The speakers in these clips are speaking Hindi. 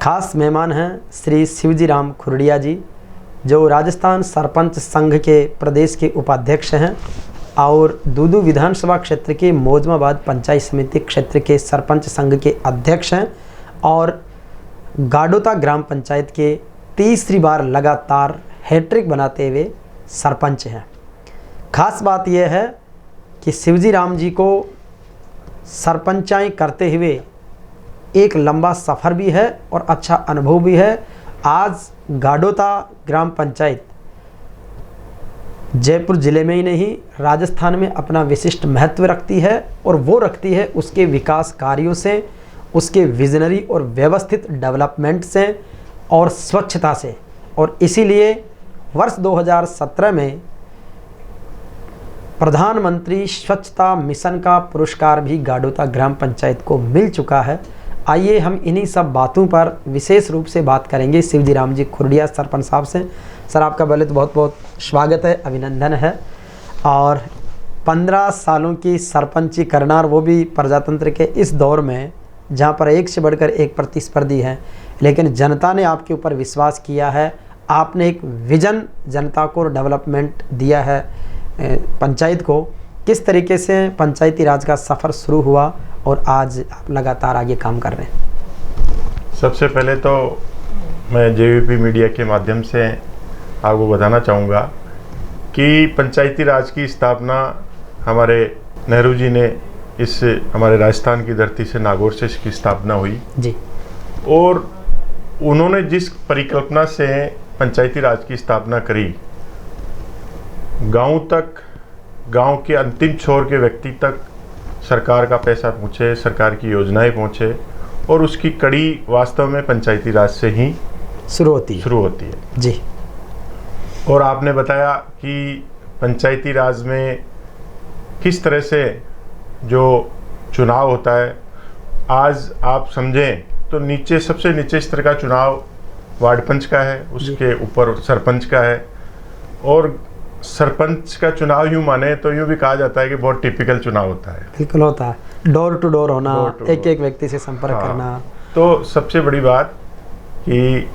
खास मेहमान हैं श्री शिवजी राम खुरड़िया जी, जो राजस्थान सरपंच संघ के प्रदेश के उपाध्यक्ष हैं और दूदू विधानसभा क्षेत्र के मौजमाबाद पंचायत समिति क्षेत्र के सरपंच संघ के अध्यक्ष हैं और गाडोता ग्राम पंचायत के तीसरी बार लगातार हैट्रिक बनाते हुए सरपंच हैं। खास बात यह है कि शिवजी राम जी को सरपंचाई करते हुए एक लंबा सफ़र भी है और अच्छा अनुभव भी है। आज गाडोता ग्राम पंचायत जयपुर ज़िले में ही नहीं राजस्थान में अपना विशिष्ट महत्व रखती है और वो रखती है उसके विकास कार्यों से, उसके विजनरी और व्यवस्थित डेवलपमेंट से और स्वच्छता से। और इसीलिए वर्ष 2017 में प्रधानमंत्री स्वच्छता मिशन का पुरस्कार भी गाडोता ग्राम पंचायत को मिल चुका है। आइए हम इन्हीं सब बातों पर विशेष रूप से बात करेंगे शिवजी राम जी खुरड़िया सरपंच साहब से। सर, आपका पहले तो बहुत बहुत स्वागत है, अभिनंदन है। और 15 सालों की सरपंची करना, और वो भी प्रजातंत्र के इस दौर में जहाँ पर एक से बढ़कर एक प्रतिस्पर्धी है, लेकिन जनता ने आपके ऊपर विश्वास किया है। आपने एक विजन जनता को डेवलपमेंट दिया है पंचायत को। किस तरीके से पंचायती राज का सफ़र शुरू हुआ और आज आप लगातार आगे काम कर रहे हैं? सबसे पहले तो मैं जेवीपी मीडिया के माध्यम से आपको बताना चाहूँगा कि पंचायती राज की स्थापना हमारे नेहरू जी ने इस हमारे राजस्थान की धरती से नागौर से इसकी स्थापना हुई जी। और उन्होंने जिस परिकल्पना से पंचायती राज की स्थापना करी, गांव तक, गांव के अंतिम छोर के व्यक्ति तक सरकार का पैसा पहुँचे, सरकार की योजनाएं पहुँचे, और उसकी कड़ी वास्तव में पंचायती राज से ही शुरू होती है जी। और आपने बताया कि पंचायती राज में किस तरह से जो चुनाव होता है, आज आप समझें तो नीचे, सबसे नीचे स्तर का चुनाव वार्ड पंच का है, उसके ऊपर सरपंच का है। और सरपंच का चुनाव यूँ माने तो यूँ भी कहा जाता है कि बहुत टिपिकल चुनाव होता है। बिल्कुल होता है, डोर टू डोर होना, एक एक व्यक्ति से संपर्क करना। तो सबसे बड़ी बात कि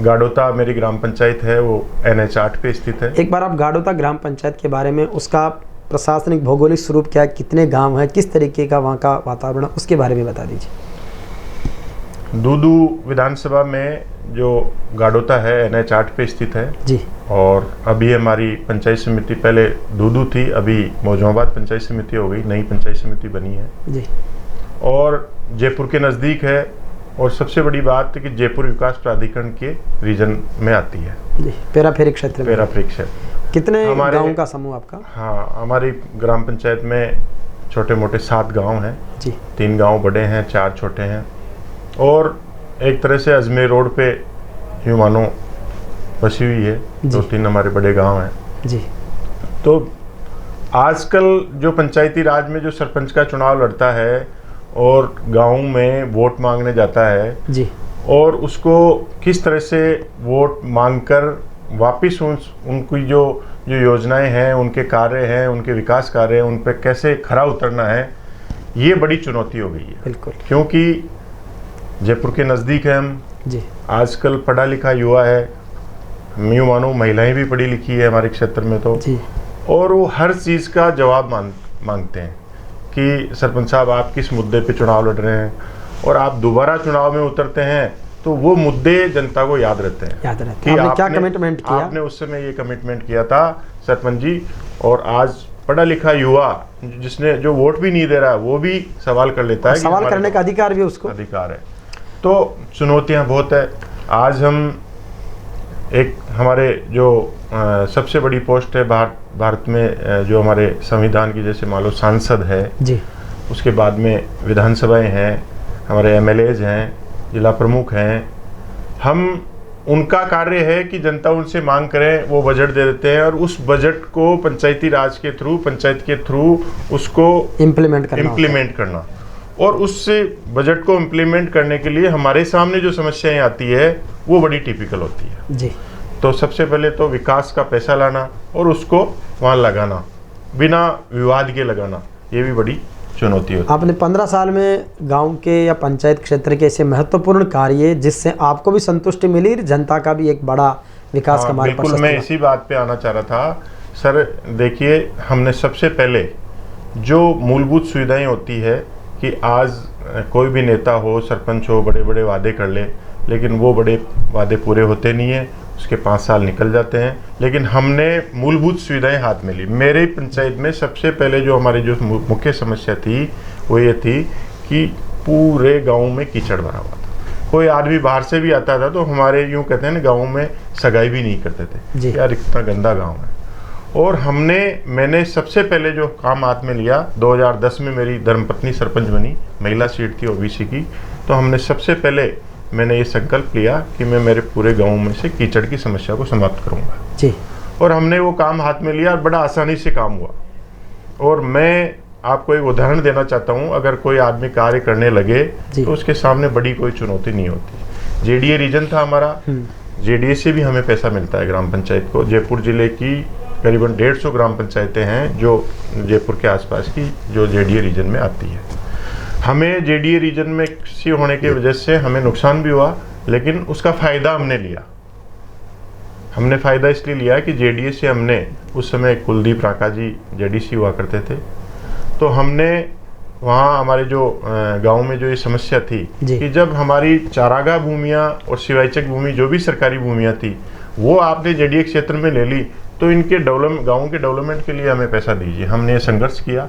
गाडोता मेरी ग्राम पंचायत है, वो NH 8 पे स्थित है। एक बार आप गाडोता ग्राम पंचायत के बारे में, उसका प्रशासनिक भौगोलिक स्वरूप क्या है, कितने गांव हैं, किस तरीके का वहाँ का वातावरण, उसके बारे में बता दीजिए। दूदू विधानसभा में जो गाडोता है NH 8 पे स्थित है जी। और अभी हमारी पंचायत समिति, पहले दूदू थी, अभी मौजमाबाद पंचायत समिति हो गई, नई पंचायत समिति बनी है जी। और जयपुर के नज़दीक है। और सबसे बड़ी बात है कि जयपुर विकास प्राधिकरण के रीजन में आती है जी, पेराफेरी क्षेत्र में। पेराफेरी क्षेत्र। कितने गाँव का समूह आपका? हाँ, हमारी ग्राम पंचायत में छोटे मोटे 7 गांव हैं जी। 3 गांव बड़े हैं, 4 छोटे हैं। और एक तरह से अजमेर रोड पे यूँ मानो बसी हुई है, 2-3 हमारे बड़े गांव हैं जी। तो आजकल जो पंचायती राज में जो सरपंच का चुनाव लड़ता है और गांव में वोट मांगने जाता है जी, और उसको किस तरह से वोट मांगकर वापस उनकी जो योजनाएं हैं, उनके कार्य हैं, उनके विकास कार्य हैं, उन पर कैसे खरा उतरना है, ये बड़ी चुनौती हो गई है। बिल्कुल। क्योंकि जयपुर के नज़दीक है हम जी। आजकल पढ़ा लिखा युवा है, यूँ मानो महिलाएं भी पढ़ी लिखी है हमारे क्षेत्र में तो जी। और वो हर चीज़ का जवाब मांगते हैं कि सरपंच साहब आप किस मुद्दे पे चुनाव लड़ रहे हैं, और आप दोबारा चुनाव में उतरते हैं तो वो मुद्दे जनता को याद रहते हैं। कि आपने क्या कमिटमेंट किया, आपने उस समय ये कमिटमेंट किया था सरपंच जी, और आज पढ़ा लिखा युवा जिसने जो वोट भी नहीं दे रहा है वो भी सवाल कर लेता है। सवाल करने का अधिकार भी उसको अधिकार है। तो चुनौतियाँ बहुत है। आज हम एक हमारे जो सबसे बड़ी पोस्ट है भारत में, जो हमारे संविधान की, जैसे मान लो सांसद है जी, उसके बाद में विधानसभाएं हैं, हमारे MLAs हैं, जिला प्रमुख हैं। हम उनका कार्य है कि जनता उनसे मांग करें, वो बजट दे देते हैं और उस बजट को पंचायती राज के थ्रू, पंचायत के थ्रू उसको इम्प्लीमेंट करना। और उस बजट को इम्प्लीमेंट करने के लिए हमारे सामने जो समस्याएं आती है वो बड़ी टिपिकल होती है जी। तो सबसे पहले तो विकास का पैसा लाना और उसको वहाँ लगाना, बिना विवाद के लगाना, ये भी बड़ी चुनौती होती है। आपने 15 साल में गांव के या पंचायत क्षेत्र के ऐसे महत्वपूर्ण कार्य जिससे आपको भी संतुष्टि मिली, जनता का भी एक बड़ा विकास का मार्ग बिल्कुल, मैं इसी बात पे आना चाह रहा था सर। देखिए, हमने सबसे पहले जो मूलभूत सुविधाएं होती है कि आज कोई भी नेता हो, सरपंच हो, बड़े बड़े वादे कर ले, लेकिन वो बड़े वादे पूरे होते नहीं हैं, उसके 5 साल निकल जाते हैं। लेकिन हमने मूलभूत सुविधाएं हाथ में ली। मेरे पंचायत में सबसे पहले जो हमारी जो मुख्य समस्या थी वो ये थी कि पूरे गांव में कीचड़ भरा हुआ था। कोई आदमी बाहर से भी आता था तो हमारे यूँ कहते हैं ना, गाँव में सगाई भी नहीं करते थे, यार इतना गंदा गाँव है। और मैंने सबसे पहले जो काम हाथ में लिया, 2010 में मेरी धर्मपत्नी सरपंच बनी, महिला सीट थी ओबीसी की, तो हमने सबसे पहले मैंने ये संकल्प लिया कि मैं मेरे पूरे गांव में से कीचड़ की समस्या को समाप्त करूंगा जी। और हमने वो काम हाथ में लिया और बड़ा आसानी से काम हुआ। और मैं आपको एक उदाहरण देना चाहता हूँ, अगर कोई आदमी कार्य करने लगे तो उसके सामने बड़ी कोई चुनौती नहीं होती। जेडीए रीजन था हमारा, जेडीए से भी हमें पैसा मिलता है ग्राम पंचायत को। जयपुर जिले की करीबन 150 ग्राम पंचायतें हैं जो जयपुर के आसपास की जो जेडीए रीजन में आती है। हमें जेडीए रीजन में किसी होने की वजह से हमें नुकसान भी हुआ, लेकिन उसका फ़ायदा हमने लिया। हमने फ़ायदा इसलिए लिया कि जेडीए से हमने उस समय कुलदीप राका जी जेडीसी हुआ करते थे, तो हमने वहाँ हमारे जो गांव में जो ये समस्या थी कि जब हमारी चारागाह भूमियाँ और सिवाइचक भूमि जो भी सरकारी भूमियाँ थी वो आपने जेडीए क्षेत्र में ले ली, तो इनके गाँव के डेवलपमेंट के लिए हमें पैसा दीजिए। हमने ये संघर्ष किया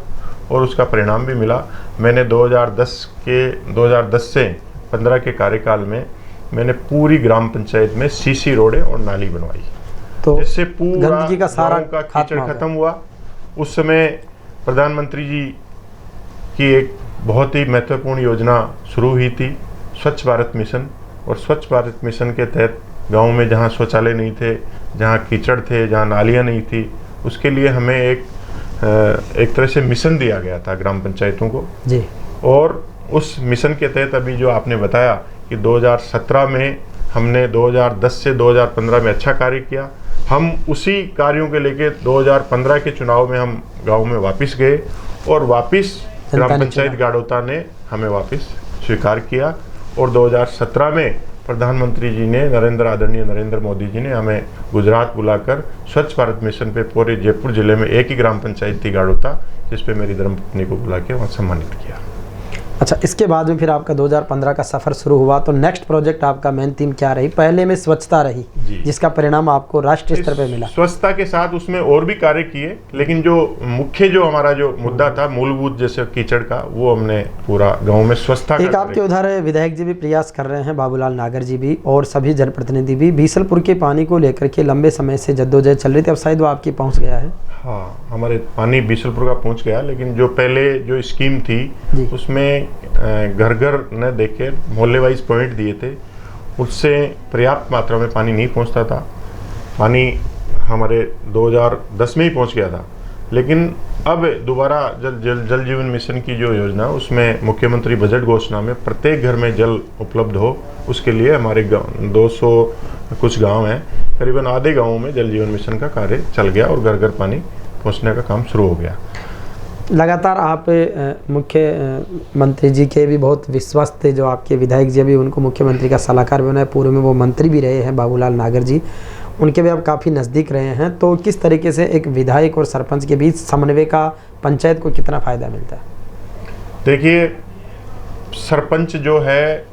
और उसका परिणाम भी मिला। मैंने 2010 से 15 के कार्यकाल में मैंने पूरी ग्राम पंचायत में सीसी रोडें और नाली बनवाई, तो जिससे पूरा गंदगी का सारा का कीचड़ खत्म हुआ। उस समय प्रधानमंत्री जी की एक बहुत ही महत्वपूर्ण योजना शुरू हुई थी, स्वच्छ भारत मिशन। और स्वच्छ भारत मिशन के तहत गाँव में जहाँ शौचालय नहीं थे, जहाँ कीचड़ थे, जहाँ नालियाँ नहीं थी, उसके लिए हमें एक तरह से मिशन दिया गया था ग्राम पंचायतों को जी। और उस मिशन के तहत अभी जो आपने बताया कि 2017 में हमने 2010 से 2015 में अच्छा कार्य किया, हम उसी कार्यों के लेके 2015 के चुनाव में हम गांव में वापस गए और वापस ग्राम पंचायत गाड़ोता ने हमें वापस स्वीकार किया। और 2017 में प्रधानमंत्री जी ने आदरणीय नरेंद्र मोदी जी ने हमें गुजरात बुलाकर स्वच्छ भारत मिशन पे पूरे जयपुर जिले में एक ही ग्राम पंचायत थी गाड़ोता, जिस पे मेरी धर्मपत्नी को बुला के वहाँ सम्मानित किया। अच्छा, इसके बाद में फिर आपका 2015 का सफ़र शुरू हुआ, तो नेक्स्ट प्रोजेक्ट आपका मेन थीम क्या रही? पहले में स्वच्छता रही जिसका परिणाम आपको राष्ट्रीय स्तर पे मिला। स्वच्छता के साथ उसमें और भी कार्य किए, लेकिन जो मुख्य जो हमारा जो मुद्दा था मूलभूत जैसे कीचड़ का, वो हमने पूरा गाँव में स्वच्छता। एक आपके उधर विधायक जी भी प्रयास कर रहे हैं, बाबूलाल नागर जी भी और सभी जनप्रतिनिधि भी, बीसलपुर के पानी को लेकर के लंबे समय से जद्दोजहद चल रही थी, अब शायद वो आपकी पहुँच गया है। हाँ, हमारे पानी बीसलपुर का पहुंच गया, लेकिन जो पहले जो स्कीम थी उसमें घर घर न देखे मोहल्ले वाइज पॉइंट दिए थे, उससे पर्याप्त मात्रा में पानी नहीं पहुंचता था। पानी हमारे 2010 में ही पहुंच गया था, लेकिन अब दोबारा जल जीवन मिशन की जो योजना, उसमें मुख्यमंत्री बजट घोषणा में प्रत्येक घर में जल उपलब्ध हो, उसके लिए हमारे 200 कुछ गांव हैं, करीबन आधे गांवों में जल जीवन मिशन का कार्य चल गया और घर घर पानी पहुंचने का काम शुरू हो गया। लगातार आप मुख्यमंत्री जी के भी बहुत विश्वास थे, जो आपके विधायक जी अभी उनको मुख्यमंत्री का सलाहकार बनाए, पूर्व में वो मंत्री भी रहे हैं बाबूलाल नागर जी, उनके भी आप काफ़ी नज़दीक रहे हैं, तो किस तरीके से एक विधायक और सरपंच के बीच समन्वय का पंचायत को कितना फ़ायदा मिलता है? देखिए, सरपंच जो है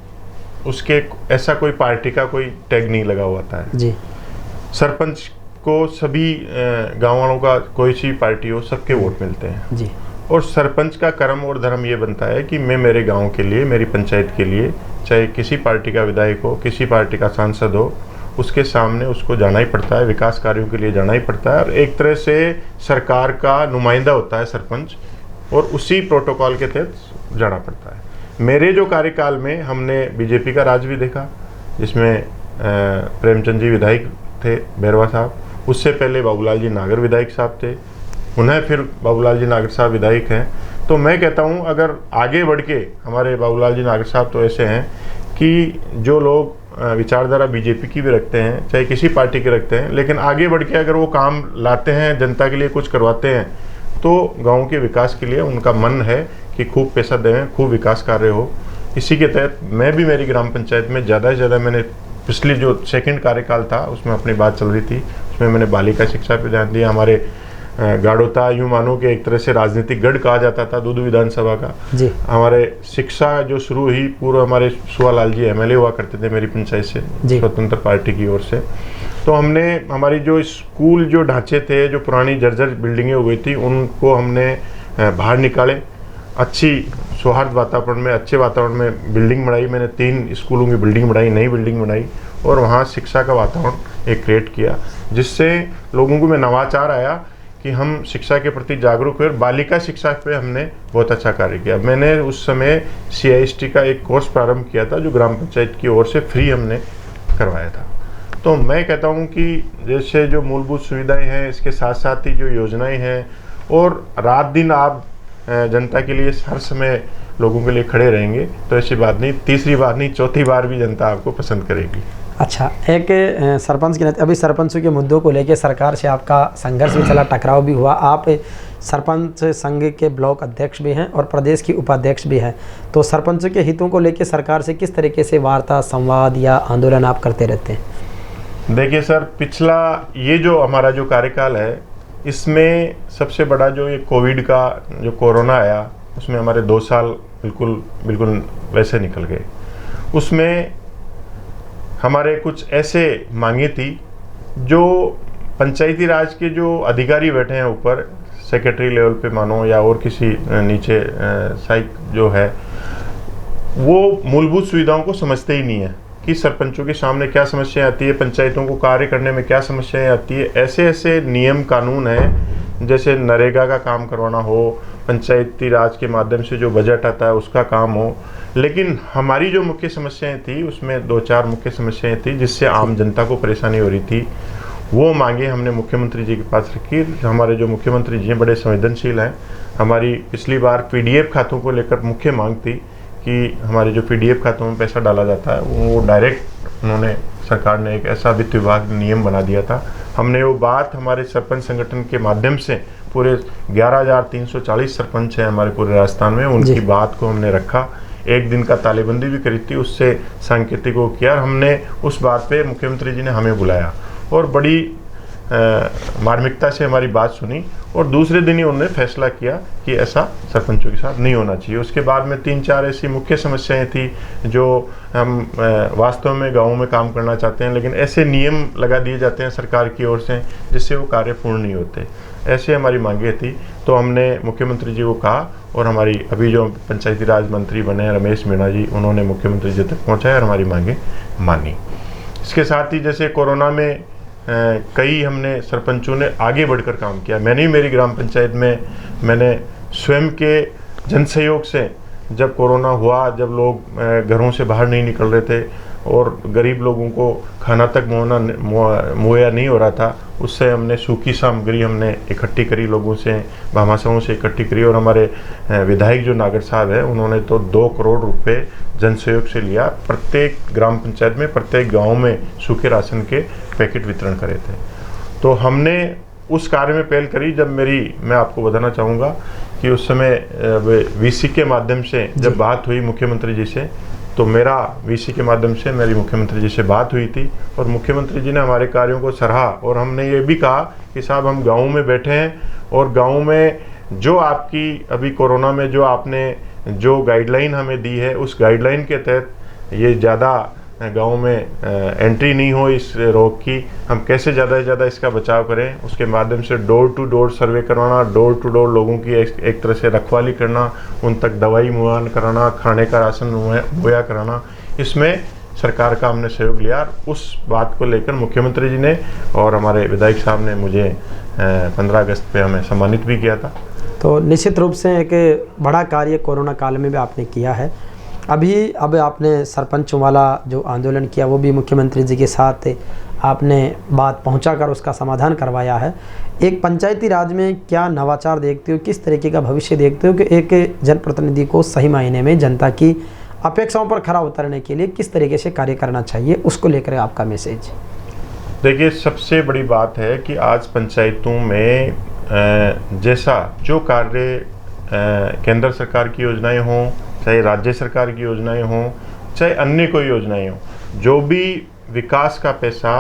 उसके ऐसा कोई पार्टी का कोई टैग नहीं लगा हुआ था जी। सरपंच को सभी गाँव वालों का कोई सी पार्टी हो, सबके वोट मिलते हैं जी। और सरपंच का कर्म और धर्म ये बनता है कि मैं मेरे गांव के लिए, मेरी पंचायत के लिए, चाहे किसी पार्टी का विधायक हो, किसी पार्टी का सांसद हो, उसके सामने उसको जाना ही पड़ता है, विकास कार्यों के लिए जाना ही पड़ता है। और एक तरह से सरकार का नुमाइंदा होता है सरपंच, और उसी प्रोटोकॉल के तहत जाना पड़ता है। मेरे जो कार्यकाल में हमने बीजेपी का राज भी देखा, जिसमें प्रेमचंद जी विधायक थे, बैरवा साहब, उससे पहले बाबूलाल जी नागर विधायक साहब थे, उन्हें फिर बाबूलाल जी नागर साहब विधायक हैं। तो मैं कहता हूं, अगर आगे बढ़ के हमारे बाबूलाल जी नागर साहब तो ऐसे हैं कि जो लोग विचारधारा बीजेपी की भी रखते हैं, चाहे किसी पार्टी के रखते हैं, लेकिन आगे बढ़ के अगर वो काम लाते हैं, जनता के लिए कुछ करवाते हैं, तो गाँव के विकास के लिए उनका मन है कि खूब पैसा दें, खूब विकास कार्य हो। इसी के तहत मैं भी मेरी ग्राम पंचायत में ज़्यादा से ज़्यादा मैंने पिछली जो सेकंड कार्यकाल था उसमें अपनी बात चल रही थी, उसमें मैंने बालिका शिक्षा पर ध्यान दिया। हमारे गाड़ोता यूँ मानो कि एक तरह से राजनीतिक गढ़ कहा जाता था दूदू विधानसभा का जी। हमारे शिक्षा जो शुरू हुई, पूर्व हमारे सुवालाल जी एमएलए हुआ करते थे मेरी पंचायत से, स्वतंत्र पार्टी की ओर से। तो हमने हमारी जो स्कूल जो ढांचे थे, जो पुरानी जर्जर बिल्डिंगें हो गई थी, उनको हमने बाहर निकाले, अच्छी सौहार्द वातावरण में, अच्छे वातावरण में बिल्डिंग बनाई। मैंने 3 स्कूलों की बिल्डिंग बनाई, नई बिल्डिंग बनाई, और वहाँ शिक्षा का वातावरण एक क्रिएट किया, जिससे लोगों को में नवाचार आया कि हम शिक्षा के प्रति जागरूक हुए। और बालिका शिक्षा पे हमने बहुत अच्छा कार्य किया। मैंने उस समय CIST का एक कोर्स प्रारंभ किया था, जो ग्राम पंचायत की ओर से फ्री हमने करवाया था। तो मैं कहता हूँ कि जैसे जो मूलभूत सुविधाएं हैं, इसके साथ साथ ही जो योजनाएं हैं, और रात दिन आप जनता के लिए हर समय लोगों के लिए खड़े रहेंगे, तो ऐसी बात नहीं, तीसरी बार नहीं, चौथी बार भी जनता आपको पसंद करेगी। अच्छा, एक सरपंच के नाते अभी सरपंचों के मुद्दों को लेकर सरकार से आपका संघर्ष भी चला, टकराव भी हुआ। आप सरपंच संघ के ब्लॉक अध्यक्ष भी हैं और प्रदेश की उपाध्यक्ष भी हैं, तो सरपंचों के हितों को लेकर सरकार से किस तरीके से वार्ता, संवाद या आंदोलन आप करते रहते हैं? देखिए सर, पिछला ये जो हमारा जो कार्यकाल है, इसमें सबसे बड़ा जो ये कोविड का जो कोरोना आया, उसमें हमारे 2 साल बिल्कुल वैसे निकल गए। उसमें हमारे कुछ ऐसे मांगे थी जो पंचायती राज के जो अधिकारी बैठे हैं ऊपर, सेक्रेटरी लेवल पे मानो या और किसी नीचे साइक जो है, वो मूलभूत सुविधाओं को समझते ही नहीं है कि सरपंचों के सामने क्या समस्याएं आती है, पंचायतों को कार्य करने में क्या समस्याएं आती है। ऐसे ऐसे नियम कानून हैं, जैसे नरेगा का काम करवाना हो, पंचायती राज के माध्यम से जो बजट आता है उसका काम हो। लेकिन हमारी जो मुख्य समस्याएं थी, उसमें 2-4 मुख्य समस्याएं थी जिससे आम जनता को परेशानी हो रही थी। वो मांगे हमने मुख्यमंत्री जी के पास रखी। हमारे जो मुख्यमंत्री जी हैं बड़े संवेदनशील हैं। हमारी पिछली बार PDF खातों को लेकर मुख्य मांग थी कि हमारे जो PDF खातों में पैसा डाला जाता है वो डायरेक्ट, उन्होंने सरकार ने एक ऐसा वित्त विभाग ने नियम बना दिया था। हमने वो बात हमारे सरपंच संगठन के माध्यम से, पूरे 11,340 सरपंच हैं हमारे पूरे राजस्थान में, उनकी बात को हमने रखा। एक दिन का तालेबंदी भी करी थी, उससे सांकेतिक को किया। हमने उस बात पे मुख्यमंत्री जी ने हमें बुलाया और बड़ी मार्मिकता से हमारी बात सुनी, और दूसरे दिन ही उन्होंने फैसला किया कि ऐसा सरपंचों के साथ नहीं होना चाहिए। उसके बाद में 3-4 ऐसी मुख्य समस्याएं थी जो हम वास्तव में गाँव में काम करना चाहते हैं, लेकिन ऐसे नियम लगा दिए जाते हैं सरकार की ओर से जिससे वो कार्य पूर्ण नहीं होते। ऐसे हमारी मांगे थी, तो हमने मुख्यमंत्री जी को कहा, और हमारी अभी जो पंचायती राज मंत्री बने रमेश मीणा जी, उन्होंने मुख्यमंत्री जी तक पहुँचाया और हमारी मांगे मानी। इसके साथ ही जैसे कोरोना में कई हमने सरपंचों ने आगे बढ़कर काम किया। मैंने ही मेरी ग्राम पंचायत में मैंने स्वयं के जन सहयोग से, जब कोरोना हुआ, जब लोग घरों से बाहर नहीं निकल रहे थे और गरीब लोगों को खाना तक मुहैया नहीं हो रहा था, उससे हमने सूखी सामग्री हमने इकट्ठी करी, लोगों से, भामाशाहों से इकट्ठी करी। और हमारे विधायक जो नागर साहब है, उन्होंने तो 2 करोड़ रुपए जन सहयोग से लिया। प्रत्येक ग्राम पंचायत में, प्रत्येक गांव में सूखे राशन के पैकेट वितरण करे थे। तो हमने उस कार्य में पहल करी। जब मैं आपको बताना चाहूँगा कि उस समय VC के माध्यम से जब बात हुई मुख्यमंत्री जी से, तो मेरा VC के माध्यम से मेरी मुख्यमंत्री जी से बात हुई थी, और मुख्यमंत्री जी ने हमारे कार्यों को सराहा। और हमने ये भी कहा कि साहब, हम गाँव में बैठे हैं, और गाँव में जो आपकी अभी कोरोना में जो आपने जो गाइडलाइन हमें दी है, उस गाइडलाइन के तहत ये ज़्यादा गाँव में एंट्री नहीं हो इस रोग की, हम कैसे ज़्यादा से ज़्यादा इसका बचाव करें। उसके माध्यम से डोर टू डोर सर्वे करवाना, डोर टू डोर लोगों की एक तरह से रखवाली करना, उन तक दवाई मुहैया कराना, खाने का राशन मुहैया कराना, इसमें सरकार का हमने सहयोग लिया। उस बात को लेकर मुख्यमंत्री जी ने और हमारे विधायक साहब ने मुझे 15 अगस्त पे हमें सम्मानित भी किया था। तो निश्चित रूप से एक बड़ा कार्य कोरोना काल में भी आपने किया है। अब आपने सरपंचों वाला जो आंदोलन किया, वो भी मुख्यमंत्री जी के साथ आपने बात पहुंचाकर उसका समाधान करवाया है। एक पंचायती राज में क्या नवाचार देखते हो, किस तरीके का भविष्य देखते हो कि एक जनप्रतिनिधि को सही मायने में जनता की अपेक्षाओं पर खरा उतरने के लिए किस तरीके से कार्य करना चाहिए, उसको लेकर आपका मैसेज? देखिए, सबसे बड़ी बात है कि आज पंचायतों में जैसा जो कार्य केंद्र सरकार की योजनाएं हों, चाहे राज्य सरकार की योजनाएं हों, चाहे अन्य कोई योजनाएं हों, जो भी विकास का पैसा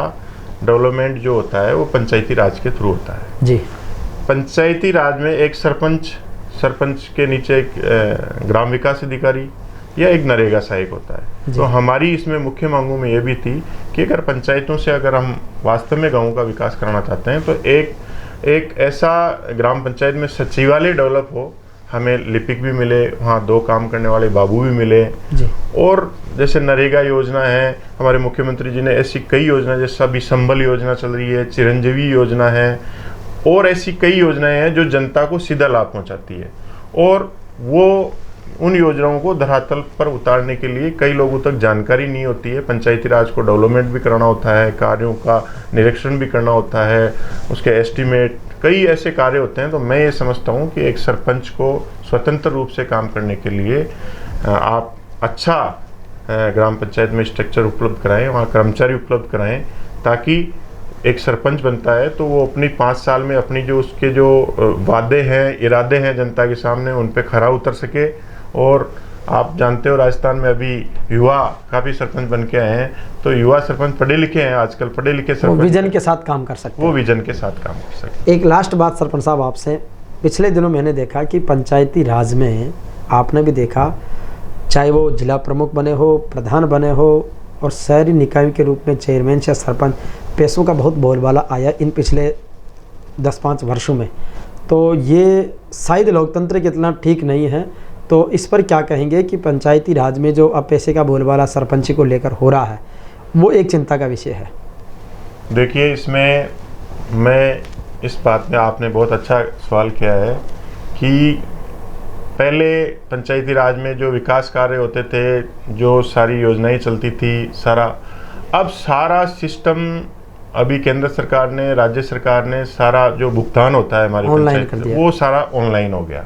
डेवलपमेंट जो होता है वो पंचायती राज के थ्रू होता है जी। पंचायती राज में एक सरपंच के नीचे एक ग्राम विकास अधिकारी या एक नरेगा सहायक होता है। तो हमारी इसमें मुख्य मांगों में ये भी थी कि अगर पंचायतों से अगर हम वास्तव में गाँव का विकास कराना चाहते हैं तो एक ऐसा ग्राम पंचायत में सचिवालय डेवलप हो, हमें लिपिक भी मिले, वहाँ 2 काम करने वाले बाबू भी मिले जी। और जैसे नरेगा योजना है, हमारे मुख्यमंत्री जी ने ऐसी कई योजना, जैसे अभी संबल योजना चल रही है, चिरंजीवी योजना है और ऐसी कई योजनाएं हैं जो जनता को सीधा लाभ पहुंचाती है। और वो उन योजनाओं को धरातल पर उतारने के लिए कई लोगों तक जानकारी नहीं होती है। पंचायती राज को डेवलपमेंट भी कराना होता है, कार्यों का निरीक्षण भी करना होता है, उसके एस्टीमेट, कई ऐसे कार्य होते हैं। तो मैं ये समझता हूँ कि एक सरपंच को स्वतंत्र रूप से काम करने के लिए आप अच्छा ग्राम पंचायत में स्ट्रक्चर उपलब्ध कराएं, वहाँ कर्मचारी उपलब्ध कराएं, ताकि एक सरपंच बनता है तो वो अपनी 5 साल में अपनी जो उसके जो वादे हैं, इरादे हैं जनता के सामने, उन पे खरा उतर सके। और आप जानते हो राजस्थान में अभी युवा काफ़ी सरपंच बन के आए हैं, तो युवा सरपंच पढ़े लिखे हैं, आजकल पढ़े लिखे सरपंच विजन के साथ काम कर सकते हैं। वो विजन के साथ काम कर सकते हैं। एक लास्ट बात सरपंच साहब आपसे, पिछले दिनों मैंने देखा कि पंचायती राज में आपने भी देखा, चाहे वो जिला प्रमुख बने हो, प्रधान बने हो और शहरी निकाय के रूप में चेयरमैन या सरपंच, पैसों का बहुत बोलबाला आया इन पिछले 10-5 वर्षों में। तो ये शायद लोकतंत्र के इतना ठीक नहीं है। तो इस पर क्या कहेंगे कि पंचायती राज में जो अब पैसे का बोलबाला सरपंची को लेकर हो रहा है, वो एक चिंता का विषय है? देखिए, इसमें मैं इस बात में आपने बहुत अच्छा सवाल किया है कि पहले पंचायती राज में जो विकास कार्य होते थे, जो सारी योजनाएं चलती थी, अब सारा सिस्टम अभी केंद्र सरकार ने, राज्य सरकार ने सारा जो भुगतान होता है हमारे पंचायत, वो सारा ऑनलाइन हो गया।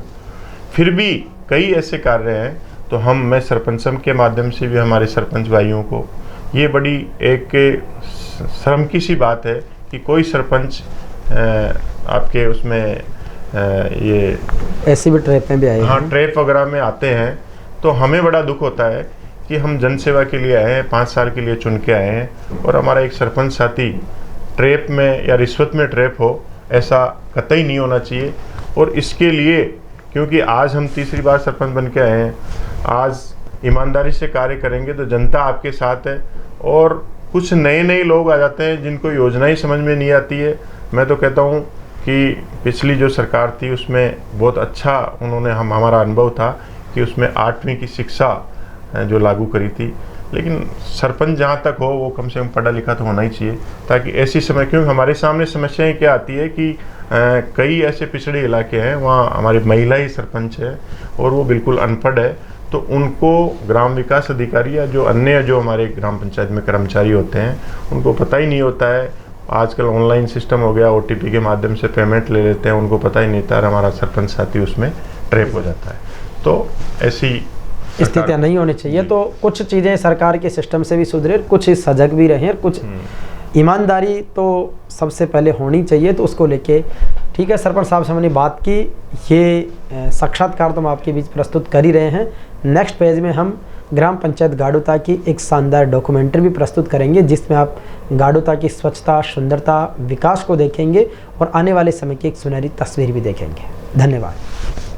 फिर भी कई ऐसे कार्य हैं, तो मैं सरपंचम के माध्यम से भी हमारे सरपंच भाइयों को ये बड़ी एक शर्म की सी बात है कि कोई सरपंच आपके उसमें ये ऐसी भी ट्रैप में भी आए, हाँ, ट्रैप वगैरह में आते हैं। तो हमें बड़ा दुख होता है कि हम जनसेवा के लिए आए हैं, 5 साल के लिए चुन के आए हैं और हमारा एक सरपंच साथी ट्रैप में या रिश्वत में ट्रैप हो, ऐसा कतई नहीं होना चाहिए। और इसके लिए, क्योंकि आज हम तीसरी बार सरपंच बन के आए हैं, आज ईमानदारी से कार्य करेंगे तो जनता आपके साथ है। और कुछ नए लोग आ जाते हैं जिनको योजनाएं समझ में नहीं आती है। मैं तो कहता हूँ कि पिछली जो सरकार थी उसमें बहुत अच्छा उन्होंने हमारा अनुभव था कि उसमें 8वीं की शिक्षा जो लागू करी थी। लेकिन सरपंच जहाँ तक हो वो कम से कम पढ़ा लिखा तो होना ही चाहिए, ताकि ऐसी समय, क्योंकि हमारे सामने समस्याएं क्या आती है कि कई ऐसे पिछड़े इलाके हैं वहाँ हमारी महिला ही सरपंच है और वो बिल्कुल अनपढ़ है। तो उनको ग्राम विकास अधिकारी या जो अन्य जो हमारे ग्राम पंचायत में कर्मचारी होते हैं उनको पता ही नहीं होता है। आजकल ऑनलाइन सिस्टम हो गया, OTP के माध्यम से पेमेंट ले लेते हैं, उनको पता ही नहीं था, हमारा सरपंच साथी उसमें ट्रैप हो जाता है। तो ऐसी स्थितियाँ नहीं होनी चाहिए। तो कुछ चीज़ें सरकार के सिस्टम से भी सुधरे, कुछ सजग भी रहें, कुछ ईमानदारी तो सबसे पहले होनी चाहिए। तो उसको लेके ठीक है, सरपंच साहब से हमने बात की, ये साक्षात्कार तो हम आपके बीच प्रस्तुत कर ही रहे हैं। नेक्स्ट पेज में हम ग्राम पंचायत गाडोता की एक शानदार डॉक्यूमेंट्री भी प्रस्तुत करेंगे, जिसमें आप गाडोता की स्वच्छता, सुंदरता, विकास को देखेंगे और आने वाले समय की एक सुनहरी तस्वीर भी देखेंगे। धन्यवाद।